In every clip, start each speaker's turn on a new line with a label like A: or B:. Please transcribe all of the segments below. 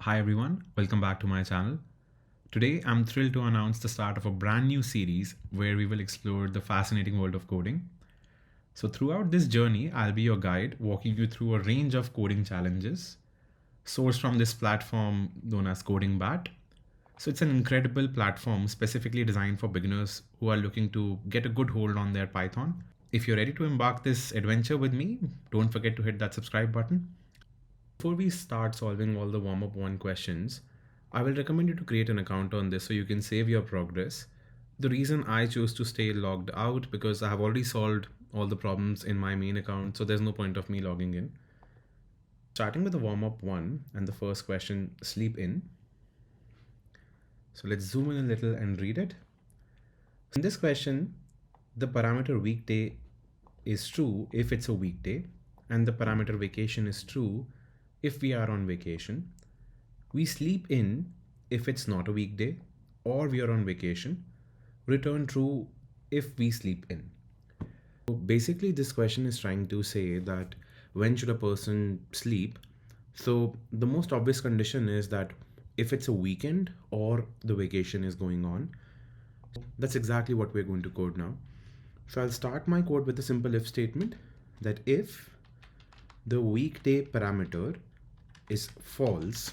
A: Hi everyone, welcome back to my channel. Today I'm thrilled to announce the start of a brand new series where we will explore the fascinating world of coding. So throughout this journey, I'll be your guide, walking you through a range of coding challenges sourced from this platform known as CodingBat. So it's an incredible platform specifically designed for beginners who are looking to get a good hold on their Python. If you're ready to embark this adventure with me, don't forget to hit that subscribe button. Before we start solving all the warm-up 1 questions, I will recommend you to create an account on this so you can save your progress. The reason I chose to stay logged out because I have already solved all the problems in my main account, so there's no point of me logging in. Starting with the warm-up 1 and the first question, sleep in. So let's zoom in a little and read it. In this question, the parameter weekday is true if it's a weekday, and the parameter vacation is true if we are on vacation. We sleep in if it's not a weekday or we are on vacation. Return true if we sleep in. So basically this question is trying to say that when should a person sleep? So the most obvious condition is that if it's a weekend or the vacation is going on. That's exactly what we're going to code now. So I'll start my code with a simple if statement that if the weekday parameter is false,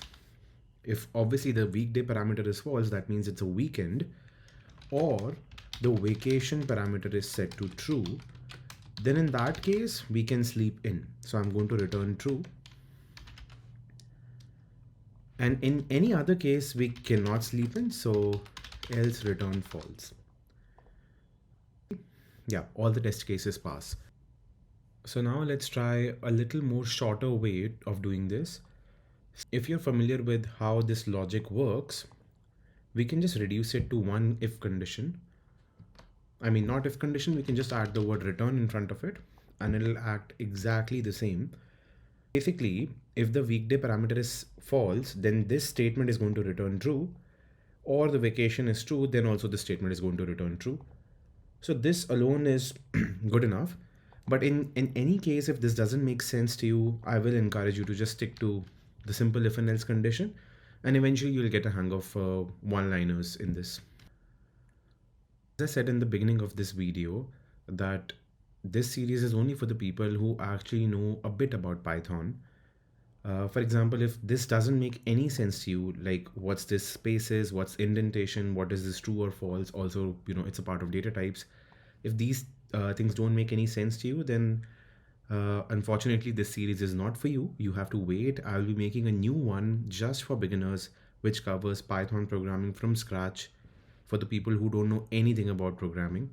A: if obviously the weekday parameter is false, that means it's a weekend, or the vacation parameter is set to true, then in that case we can sleep in. So I'm going to return true. And in any other case we cannot sleep in, so else return false. Yeah, all the test cases pass. So now let's try a little more shorter way of doing this. If you're familiar with how this logic works, we can just reduce it to one if condition. I mean, not if condition, we can just add the word return in front of it and it'll act exactly the same. Basically, if the weekday parameter is false, then this statement is going to return true, or the vacation is true, then also the statement is going to return true. So this alone is good enough. But in any case, if this doesn't make sense to you, I will encourage you to just stick to the simple if and else condition, and eventually you'll get a hang of one-liners in this. As I said in the beginning of this video, that this series is only for the people who actually know a bit about Python. For example, if this doesn't make any sense to you, like what's this spaces, what's indentation, what is this true or false, also, it's a part of data types. If these things don't make any sense to you, then unfortunately this series is not for you. You have to wait. I'll be making a new one just for beginners, which covers Python programming from scratch for the people who don't know anything about programming.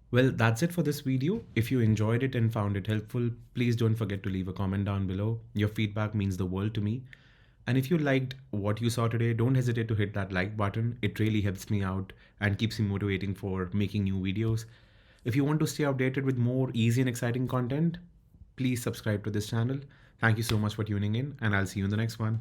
A: Well, that's it for this video. If you enjoyed it and found it helpful, please don't forget to leave a comment down below. Your feedback means the world to me. And if you liked what you saw today, don't hesitate to hit that like button. It really helps me out and keeps me motivating for making new videos. If you want to stay updated with more easy and exciting content, please subscribe to this channel. Thank you so much for tuning in, and I'll see you in the next one.